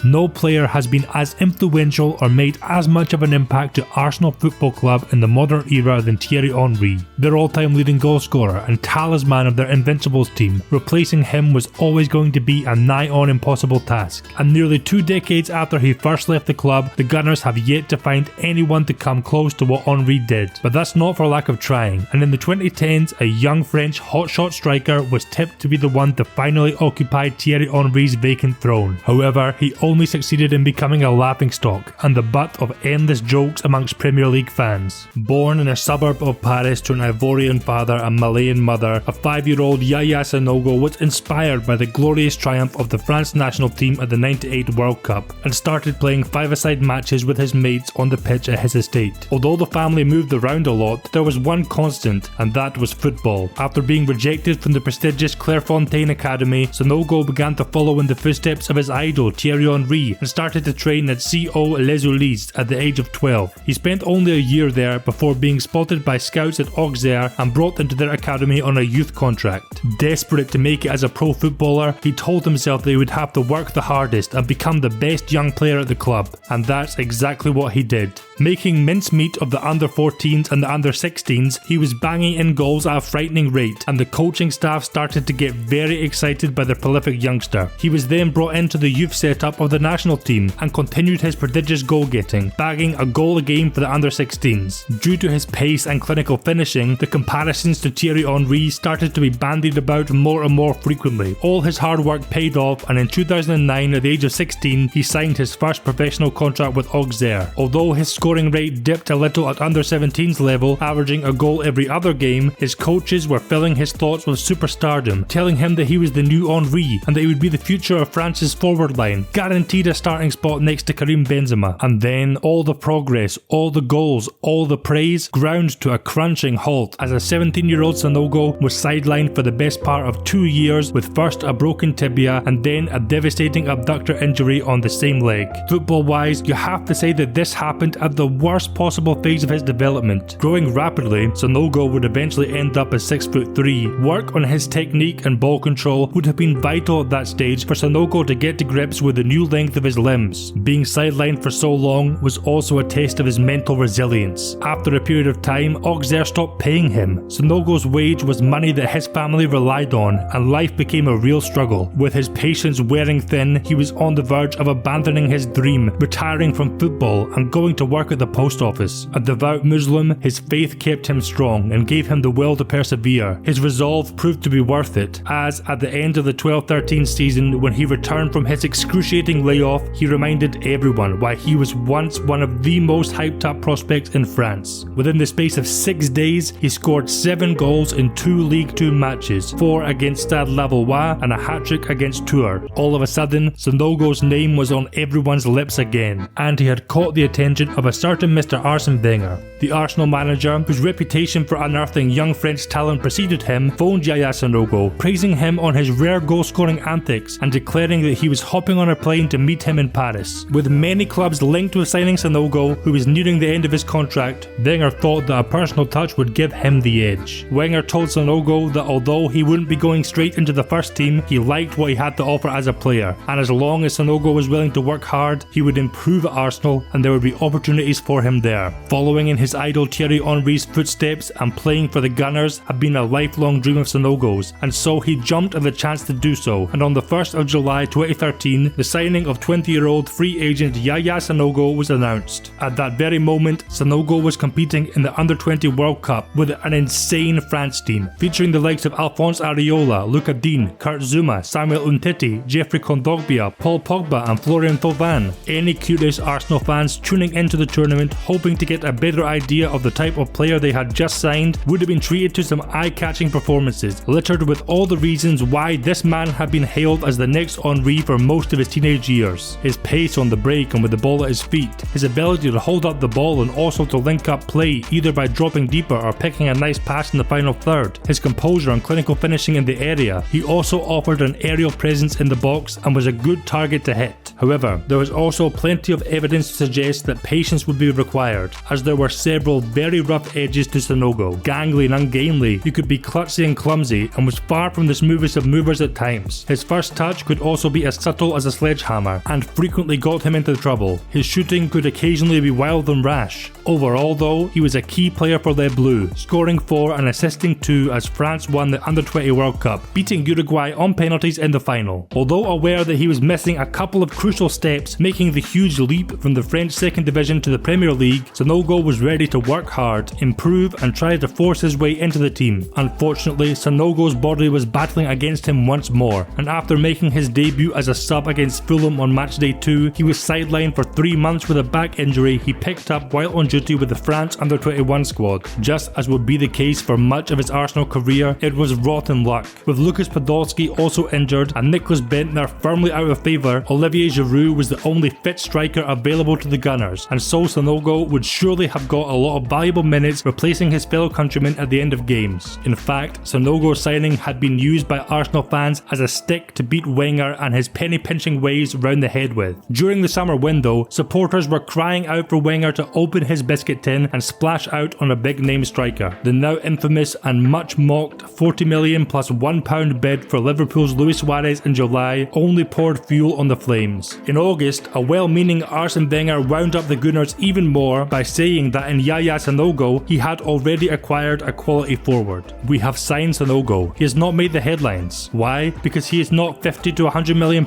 No player has been as influential or made as much of an impact to Arsenal Football Club in the modern era than Thierry Henry, their all-time leading goalscorer and talisman of their Invincibles team. Replacing him was always going to be a nigh-on impossible task, and nearly 2 decades after he first left the club, the Gunners have yet to find anyone to come close to what Henry did. But that's not for lack of trying, and in the 2010s, a young French hotshot striker was tipped to be the one to finally occupy Thierry Henry's vacant throne. However, he only succeeded in becoming a laughingstock and the butt of endless jokes amongst Premier League fans. Born in a suburb of Paris to an Ivorian father and Malayan mother, a 5-year-old Yaya Sanogo was inspired by the glorious triumph of the France national team at the '98 World Cup and started playing five-a-side matches with his mates on the pitch at his estate. Although the family moved around a lot, there was one constant, and that was football. After being rejected from the prestigious Clairefontaine Academy, Sanogo began to follow in the footsteps of his idol Thierry Henry and started to train at CO Les Ulis at the age of 12. He spent only a year there before being spotted by scouts at Auxerre and brought into their academy on a youth contract. Desperate to make it as a pro footballer, he told himself that he would have to work the hardest and become the best young player at the club, and that's exactly what he did. Making mincemeat of the under-14s and the under-16s, he was banging in goals at a frightening rate, and the coaching staff started to get very excited by the prolific youngster. He was then brought into the youth setup of the national team and continued his prodigious goal-getting, bagging a goal a game for the under-16s. Due to his pace and clinical finishing, the comparisons to Thierry Henry started to be bandied about more and more frequently. All his hard work paid off, and in 2009, at the age of 16, he signed his first professional contract with Auxerre. Although his scoring rate dipped a little at under-17s level, averaging a goal every other game, his coaches were filling his thoughts with superstardom, telling him that he was the new Henry and that he would be the future of France's forward line, guaranteed a starting spot next to Karim Benzema. And then all the progress, all the goals, all the praise ground to a crunching halt as a 17-year-old Sanogo was sidelined for the best part of 2 years, with first a broken tibia and then a devastating abductor injury on the same leg. Football-wise, you have to say that this happened at the worst possible phase of his development. Growing rapidly, Sanogo would eventually end up as 6'3". Work on his technique and ball control would have been vital at that stage for Sanogo to get to grips with the new length of his limbs. Being sidelined for so long was also a test of his mental resilience. After a period of time, Auxerre stopped paying him. Sanogo's wage was money that his family relied on, and life became a real struggle. With his patience wearing thin, he was on the verge of abandoning his dream, retiring from football and going to work at the post office. A devout Muslim, his faith kept him strong and gave him the will to persevere. His resolve proved to be worth it, as at the end of the 12-13 season, when he returned from his excruciating layoff, he reminded everyone why he was once one of the most hyped up prospects in France. Within the space of 6 days, he scored 7 goals in 2 League 2 matches, 4 against Stade Lavallois and a hat-trick against Tours. All of a sudden, Sanogo's name was on everyone's lips again, and he had caught the attention of a certain Mr. Arsene Wenger. The Arsenal manager, whose reputation for unearthing young French talent preceded him, phoned Yaya Sanogo, praising him on his rare goal-scoring antics and declaring that he was hopping on a plane to meet him in Paris. With many clubs linked with signing Sanogo, who was nearing the end of his contract, Wenger thought that a personal touch would give him the edge. Wenger told Sanogo that although he wouldn't be going straight into the first team, he liked what he had to offer as a player, and as long as Sanogo was willing to work hard, he would improve at Arsenal and there would be opportunities for him there. Following in his idol Thierry Henry's footsteps and playing for the Gunners had been a lifelong dream of Sanogo's, and so he jumped at the chance to do so, and on the 1st of July 2013, the signing of 20-year-old free agent Yaya Sanogo was announced. At that very moment, Sanogo was competing in the Under-20 World Cup with an insane France team, featuring the likes of Alphonse Areola, Luca Dean, Kurt Zouma, Samuel Umtiti, Jeffrey Kondogbia, Paul Pogba and Florian Thauvin. Any curious Arsenal fans tuning into the tournament hoping to get a better idea of the type of player they had just signed would have been treated to some eye-catching performances, littered with all the reasons why this man had been hailed as the next Henry for most of his teenage years. His pace on the break and with the ball at his feet, his ability to hold up the ball and also to link up play either by dropping deeper or picking a nice pass in the final third, his composure and clinical finishing in the area. He also offered an aerial presence in the box and was a good target to hit. However, there was also plenty of evidence to suggest that patience would be required, as there were several very rough edges to Sanogo. Gangly and ungainly, he could be klutzy and clumsy and was far from the smoothest of movers at times. His first touch could also be as subtle as a sledgehammer sledgehammer and frequently got him into trouble. His shooting could occasionally be wild and rash. Overall though, he was a key player for Les Bleus, scoring 4 and assisting 2 as France won the Under-20 World Cup, beating Uruguay on penalties in the final. Although aware that he was missing a couple of crucial steps, making the huge leap from the French 2nd Division to the Premier League, Sanogo was ready to work hard, improve and try to force his way into the team. Unfortunately, Sanogo's body was battling against him once more, and after making his debut as a sub against Fulham on matchday 2, he was sidelined for 3 months with a back injury he picked up while on duty with the France Under-21 squad. Just as would be the case for much of his Arsenal career, it was rotten luck. With Lucas Podolski also injured and Nicolas Bentner firmly out of favour, Olivier Giroud was the only fit striker available to the Gunners, and so Sanogo would surely have got a lot of valuable minutes replacing his fellow countrymen at the end of games. In fact, Sanogo's signing had been used by Arsenal fans as a stick to beat Wenger and his penny-pinching ways round the head with. During the summer window, supporters were crying out for Wenger to open his biscuit tin and splash out on a big-name striker. The now infamous and much-mocked $40 million plus £1 bid for Liverpool's Luis Suarez in July only poured fuel on the flames. In August, a well-meaning Arsene Wenger wound up the Gunners even more by saying that in Yaya Sanogo, he had already acquired a quality forward. We have signed Sanogo. He has not made the headlines. Why? Because he is not £50 to £100 million,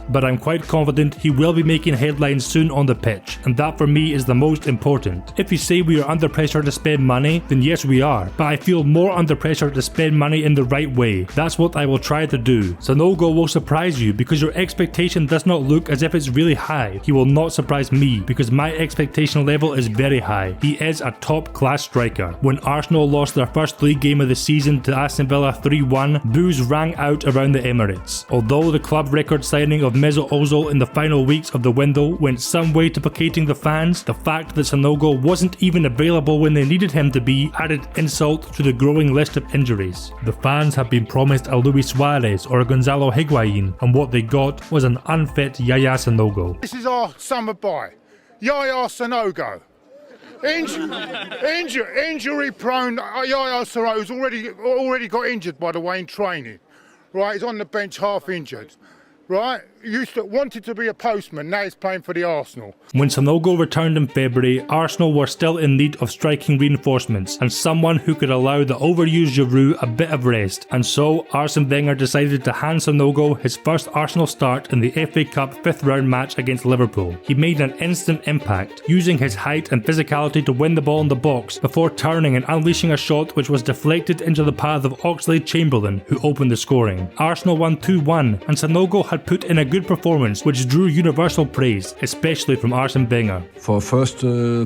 but I'm quite confident he will be making headlines soon on the pitch, and that for me is the most important. If you say we are under pressure to spend money, then yes we are, but I feel more under pressure to spend money in the right way. That's what I will try to do. Sanogo will surprise you because your expectation does not look as if it's really high. He will not surprise me because my expectation level is very high. He is a top class striker. When Arsenal lost their first league game of the season to Aston Villa 3-1, boos rang out around the Emirates. Although the club record signing of Mesut Ozil in the final weeks of the window went some way to placating the fans, the fact that Sanogo wasn't even available when they needed him to be added insult to the growing list of injuries. The fans had been promised a Luis Suarez or a Gonzalo Higuain, and what they got was an unfit Yaya Sanogo. This is our summer buy, Yaya Sanogo. Injury prone Yaya Sanogo's already got injured, by the way, in training. Right, he's on the bench half injured. Right, wanted to be a postman, now he's playing for the Arsenal. When Sanogo returned in February, Arsenal were still in need of striking reinforcements and someone who could allow the overused Giroud a bit of rest, and so Arsene Wenger decided to hand Sanogo his first Arsenal start in the FA Cup 5th round match against Liverpool. He made an instant impact, using his height and physicality to win the ball in the box before turning and unleashing a shot which was deflected into the path of Oxlade-Chamberlain, who opened the scoring. Arsenal won 2-1 and Sanogo had put in a good performance which drew universal praise, especially from Arsene Wenger. For first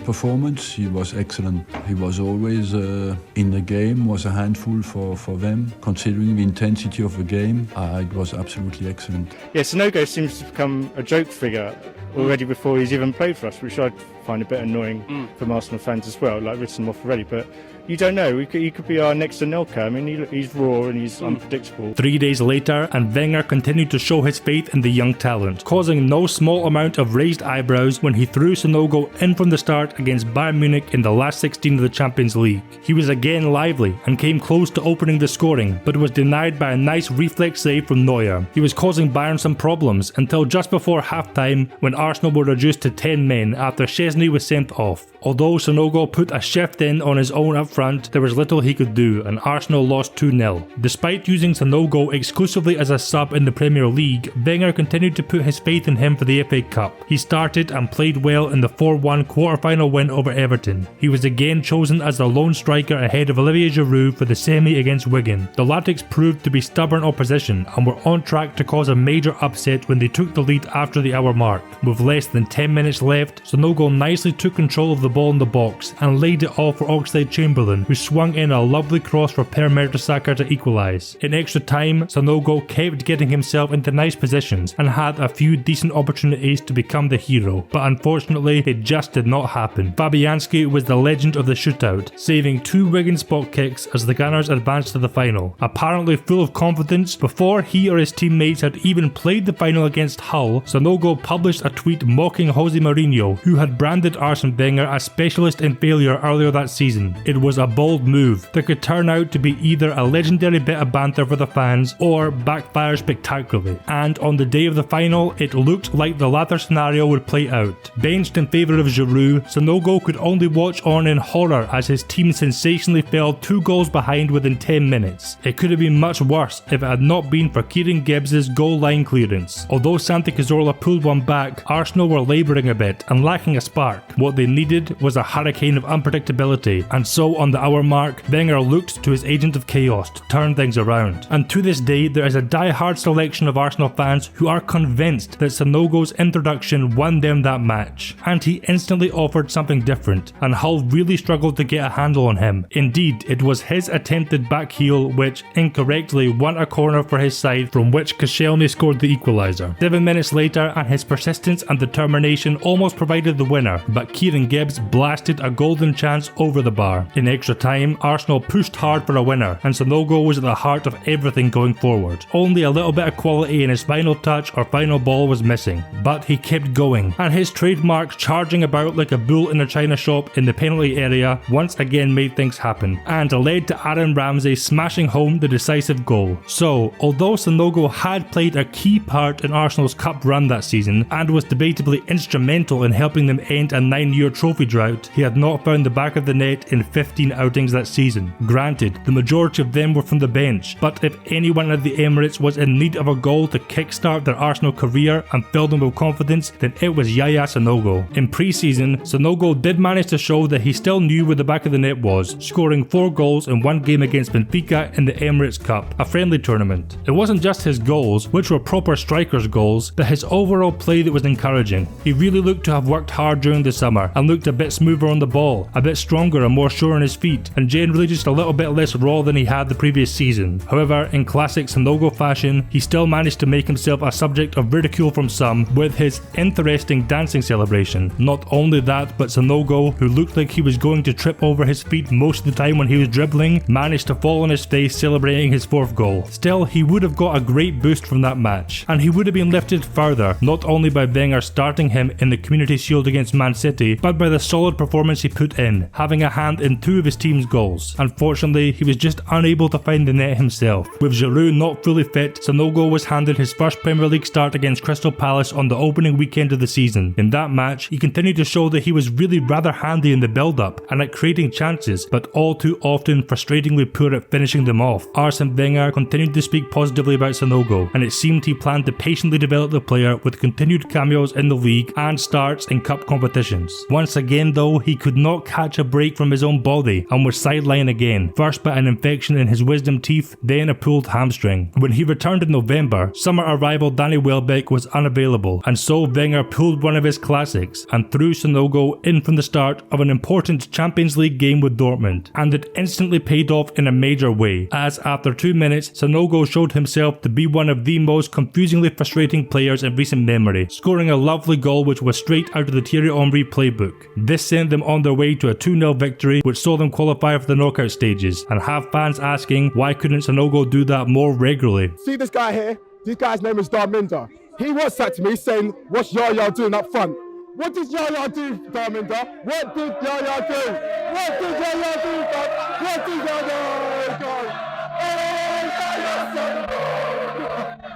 performance, he was excellent. He was always in the game, was a handful for them. Considering the intensity of the game, it was absolutely excellent. Yeah, Sanogo seems to become a joke figure already before he's even played for us, which I find a bit annoying from Arsenal fans as well, like written him off already, but you don't know, he could be our next Anelka. I mean, he's raw and he's unpredictable. 3 days later, and Wenger continued to show his faith in the young talent, causing no small amount of raised eyebrows when he threw Sanogo in from the start against Bayern Munich in the last 16 of the Champions League. He was again lively and came close to opening the scoring, but was denied by a nice reflex save from Neuer. He was causing Bayern some problems until just before half-time when Arsenal were reduced to 10 men after Szczesny was sent off. Although Sanogo put a shift in on his own up front, there was little he could do and Arsenal lost 2-0. Despite using Sanogo exclusively as a sub in the Premier League, Wenger continued to put his faith in him for the FA Cup. He started and played well in the 4-1 quarter-final win over Everton. He was again chosen as the lone striker ahead of Olivier Giroud for the semi against Wigan. The Latics proved to be stubborn opposition and were on track to cause a major upset when they took the lead after the hour mark. With less than 10 minutes left, Sanogo nicely took control of the ball in the box and laid it off for Oxlade-Chamberlain, who swung in a lovely cross for Per Mertesacker to equalise. In extra time, Sanogo kept getting himself into nice positions and had a few decent opportunities to become the hero, but unfortunately it just did not happen. Fabianski was the legend of the shootout, saving 2 Wigan spot kicks as the Gunners advanced to the final. Apparently full of confidence, before he or his teammates had even played the final against Hull, Sanogo published a tweet mocking Jose Mourinho, who had branded Arsene Wenger a specialist in failure earlier that season. It was was a bold move that could turn out to be either a legendary bit of banter for the fans or backfire spectacularly. And on the day of the final, it looked like the latter scenario would play out. Benched in favour of Giroud, Sanogo could only watch on in horror as his team sensationally fell 2 goals behind within 10 minutes. It could have been much worse if it had not been for Kieran Gibbs' goal line clearance. Although Santi Cazorla pulled one back, Arsenal were labouring a bit and lacking a spark. What they needed was a hurricane of unpredictability, and so on the hour mark, Wenger looked to his agent of chaos to turn things around. And to this day, there is a die-hard selection of Arsenal fans who are convinced that Sanogo's introduction won them that match, and he instantly offered something different, and Hull really struggled to get a handle on him. Indeed, it was his attempted back heel which incorrectly won a corner for his side, from which Koscielny scored the equaliser. 7 minutes later, and his persistence and determination almost provided the winner, but Kieran Gibbs blasted a golden chance over the bar. In extra time, Arsenal pushed hard for a winner, and Sanogo was at the heart of everything going forward. Only a little bit of quality in his final touch or final ball was missing, but he kept going, and his trademark charging about like a bull in a china shop in the penalty area once again made things happen, and led to Aaron Ramsey smashing home the decisive goal. So, although Sanogo had played a key part in Arsenal's cup run that season, and was debatably instrumental in helping them end a 9-year trophy drought, he had not found the back of the net in 15 outings that season. Granted, the majority of them were from the bench, but if anyone at the Emirates was in need of a goal to kickstart their Arsenal career and fill them with confidence, then it was Yaya Sanogo. In pre-season, Sanogo did manage to show that he still knew where the back of the net was, scoring 4 goals in one game against Benfica in the Emirates Cup, a friendly tournament. It wasn't just his goals, which were proper striker's goals, but his overall play that was encouraging. He really looked to have worked hard during the summer and looked a bit smoother on the ball, a bit stronger and more sure on his feet, and generally just a little bit less raw than he had the previous season. However, in classic Sanogo fashion, he still managed to make himself a subject of ridicule from some with his interesting dancing celebration. Not only that, but Sanogo, who looked like he was going to trip over his feet most of the time when he was dribbling, managed to fall on his face celebrating his 4th goal. Still, he would have got a great boost from that match, and he would have been lifted further, not only by Wenger starting him in the Community Shield against Man City, but by the solid performance he put in, having a hand in 2 of his team's goals. Unfortunately, he was just unable to find the net himself. With Giroud not fully fit, Sanogo was handed his first Premier League start against Crystal Palace on the opening weekend of the season. In that match, he continued to show that he was really rather handy in the build-up and at creating chances, but all too often frustratingly poor at finishing them off. Arsene Wenger continued to speak positively about Sanogo, and it seemed he planned to patiently develop the player with continued cameos in the league and starts in cup competitions. Once again though, he could not catch a break from his own body and was sidelined again, first by an infection in his wisdom teeth, then a pulled hamstring. When he returned in November, summer arrival Danny Welbeck was unavailable, and so Wenger pulled one of his classics and threw Sanogo in from the start of an important Champions League game with Dortmund, and it instantly paid off in a major way, as after 2 minutes, Sanogo showed himself to be one of the most confusingly frustrating players in recent memory, scoring a lovely goal which was straight out of the Thierry Henry playbook. This sent them on their way to a 2-0 victory which saw them qualify for the knockout stages, and have fans asking why couldn't Sanogo do that more regularly. See this guy here? This guy's name is Darminda. He WhatsApped me saying, what's Yaya doing up front? What did Yaya do, Darminda? What did Yaya do? What did Yaya do, God? What did Yaya do, God?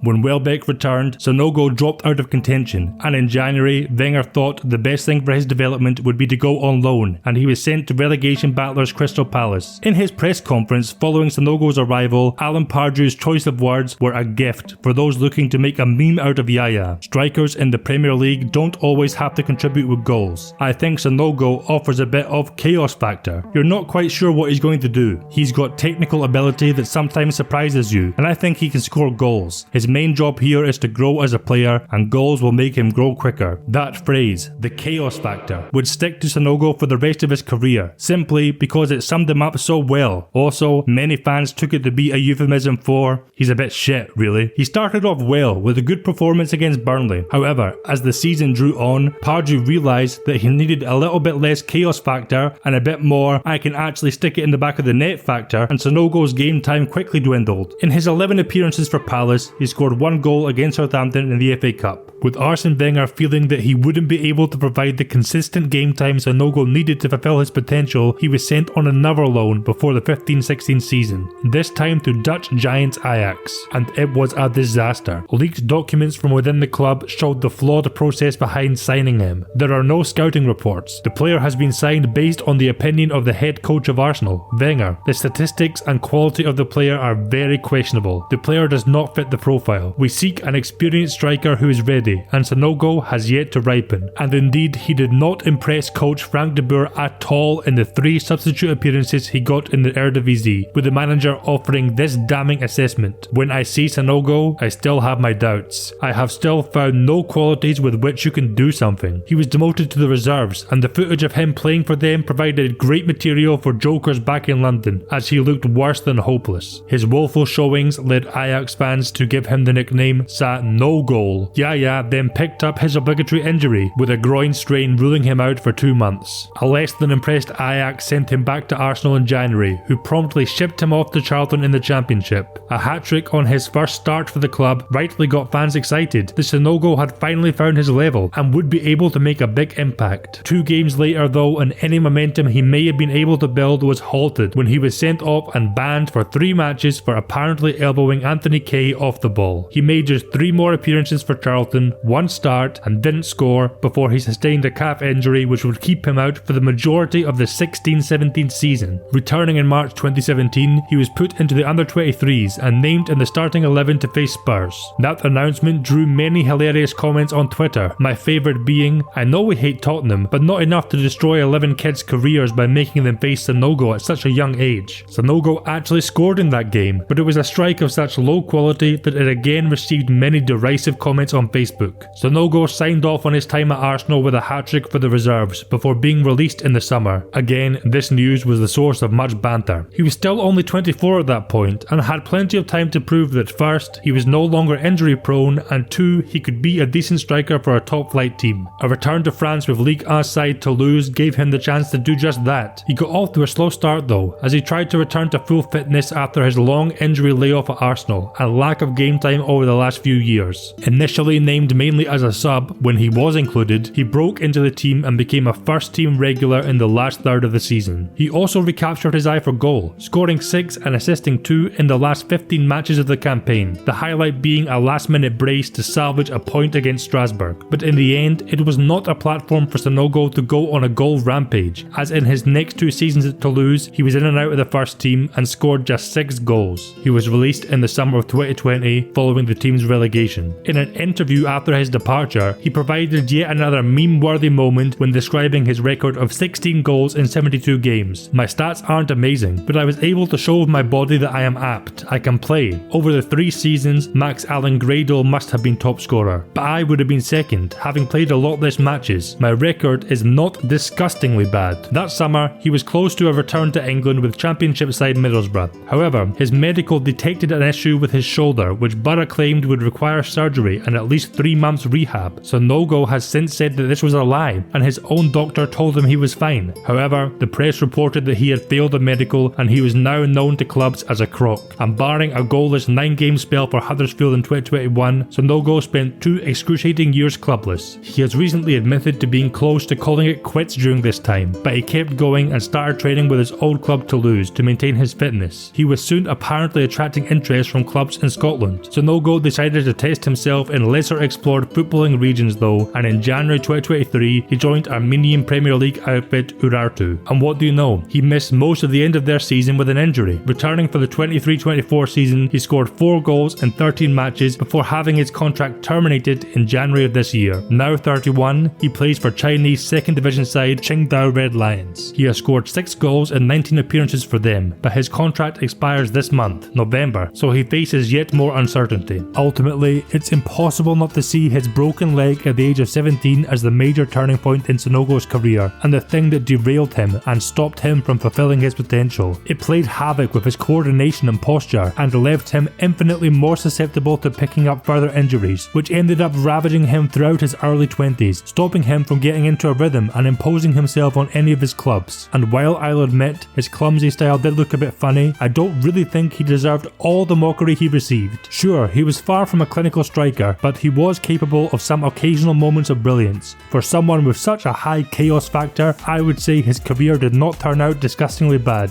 When Welbeck returned, Sanogo dropped out of contention, and in January, Wenger thought the best thing for his development would be to go on loan, and he was sent to relegation battlers Crystal Palace. In his press conference following Sanogo's arrival, Alan Pardew's choice of words were a gift for those looking to make a meme out of Yaya. Strikers in the Premier League don't always have to contribute with goals. I think Sanogo offers a bit of chaos factor. You're not quite sure what he's going to do. He's got technical ability that sometimes surprises you, and I think he can score goals. His main job here is to grow as a player, and goals will make him grow quicker. That phrase, the chaos factor, would stick to Sanogo for the rest of his career, simply because it summed him up so well. Also, many fans took it to be a euphemism for, he's a bit shit, really. He started off well with a good performance against Burnley. However, as the season drew on, Pardew realised that he needed a little bit less chaos factor and a bit more I can actually stick it in the back of the net factor, and Sanogo's game time quickly dwindled. In his 11 appearances for Palace, he scored scored 1 goal against Southampton in the FA Cup. With Arsene Wenger feeling that he wouldn't be able to provide the consistent game time Sanogo needed to fulfill his potential, he was sent on another loan before the 15-16 season, this time to Dutch giants Ajax, and it was a disaster. Leaked documents from within the club showed the flawed process behind signing him. There are no scouting reports. The player has been signed based on the opinion of the head coach of Arsenal, Wenger. The statistics and quality of the player are very questionable. The player does not fit the profile. We seek an experienced striker who is ready, and Sanogo has yet to ripen. And indeed, he did not impress coach Frank de Boer at all in the 3 substitute appearances he got in the Eredivisie, with the manager offering this damning assessment: "When I see Sanogo, I still have my doubts. I have still found no qualities with which you can do something." He was demoted to the reserves, and the footage of him playing for them provided great material for jokers back in London, as he looked worse than hopeless. His woeful showings led Ajax fans to give him the nickname Sa No Goal. Yaya then picked up his obligatory injury, with a groin strain ruling him out for 2 months. A less than impressed Ajax sent him back to Arsenal in January, who promptly shipped him off to Charlton in the Championship. A hat-trick on his first start for the club rightly got fans excited that Sanogo had finally found his level and would be able to make a big impact. 2 games later though, and any momentum he may have been able to build was halted when he was sent off and banned for 3 matches for apparently elbowing Anthony Kay off the ball. He made just 3 more appearances for Charlton, 1 start, and didn't score before he sustained a calf injury which would keep him out for the majority of the 16-17 season. Returning in March 2017, he was put into the under-23s and named in the starting 11 to face Spurs. That announcement drew many hilarious comments on Twitter, my favourite being, "I know we hate Tottenham, but not enough to destroy 11 kids' careers by making them face Sanogo at such a young age." Sanogo actually scored in that game, but it was a strike of such low quality that it again received many derisive comments on Facebook. Sanogo signed off on his time at Arsenal with a hat-trick for the reserves before being released in the summer. Again, this news was the source of much banter. He was still only 24 at that point and had plenty of time to prove that first, he was no longer injury prone, and 2, he could be a decent striker for a top flight team. A return to France with Ligue 1 side Toulouse gave him the chance to do just that. He got off to a slow start though, as he tried to return to full fitness after his long injury layoff at Arsenal and lack of game time over the last few years. Initially named mainly as a sub, when he was included, he broke into the team and became a first team regular in the last third of the season. He also recaptured his eye for goal, scoring 6 and assisting 2 in the last 15 matches of the campaign, the highlight being a last minute brace to salvage a point against Strasbourg. But in the end, it was not a platform for Sanogo to go on a goal rampage, as in his next 2 seasons at Toulouse, he was in and out of the first team and scored just 6 goals. He was released in the summer of 2020 following the team's relegation. In an interview after his departure, he provided yet another meme-worthy moment when describing his record of 16 goals in 72 games. "My stats aren't amazing, but I was able to show with my body that I am apt. I can play. Over the 3 seasons, Max Allen Gradle must have been top scorer, but I would have been second, having played a lot less matches. My record is not disgustingly bad." That summer, he was close to a return to England with Championship side Middlesbrough. However, his medical detected an issue with his shoulder, which Borough claimed would require surgery and at least 3 months rehab. Sanogo has since said that this was a lie, and his own doctor told him he was fine. However, the press reported that he had failed a medical and he was now known to clubs as a crock. And barring a goalless 9-game spell for Huddersfield in 2021, Sanogo spent 2 excruciating years clubless. He has recently admitted to being close to calling it quits during this time, but he kept going and started training with his old club Toulouse to maintain his fitness. He was soon apparently attracting interest from clubs in Scotland. Sanogo decided to test himself in lesser explored footballing regions though, and in January 2023 he joined Armenian Premier League outfit Urartu. And what do you know? He missed most of the end of their season with an injury. Returning for the 23-24 season, he scored 4 goals in 13 matches before having his contract terminated in January of this year. Now 31, he plays for Chinese 2nd Division side Qingdao Red Lions. He has scored 6 goals in 19 appearances for them, but his contract expires this month, November, so he faces yet more uncertainty. Ultimately, it's impossible not to see his broken leg at the age of 17 as the major turning point in Sanogo's career, and the thing that derailed him and stopped him from fulfilling his potential. It played havoc with his coordination and posture, and left him infinitely more susceptible to picking up further injuries, which ended up ravaging him throughout his early 20s, stopping him from getting into a rhythm and imposing himself on any of his clubs. And while I'll admit his clumsy style did look a bit funny, I don't really think he deserved all the mockery he received. Sure, he was far from a clinical striker, but he was capable of some occasional moments of brilliance. For someone with such a high chaos factor, I would say his career did not turn out disgustingly bad.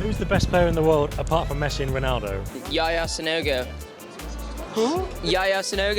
Who's the best player in the world apart from Messi and Ronaldo? Yaya Sanogo. Who? Yaya Sanogo.